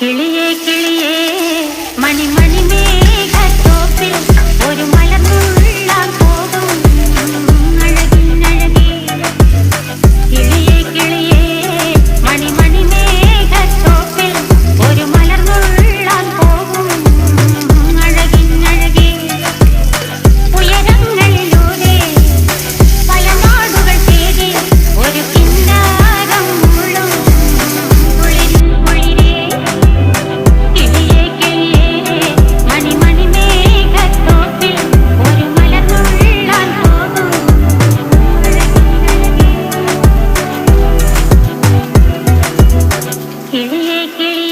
കിളിയേ കിളിയേ മണിമണി മേഘത്തോപ്പിൽ ഒരു മലർന്നുള്ളാൻ പോകും അഴകിനഴകേ. കിളിയേ കിളിയേ മണിമണി മേഘത്തോപ്പിൽ ഒരു മലർന്നുള്ളാൻ പോകും അഴകിനഴകേ. ഉയരങ്ങളിലൂടെ പല നാടുകൾ തേടി ഒരു കിന്നാരം മുഴും കുളിരിൽ കുളിരേ. കിളിയേ കിളിയേ മണിമണി മേഘത്തോപ്പിൽ ഒരു മലർന്നുള്ളാൻ പോകും അഴകിനഴകേ. കിളിയേ കിളിയേ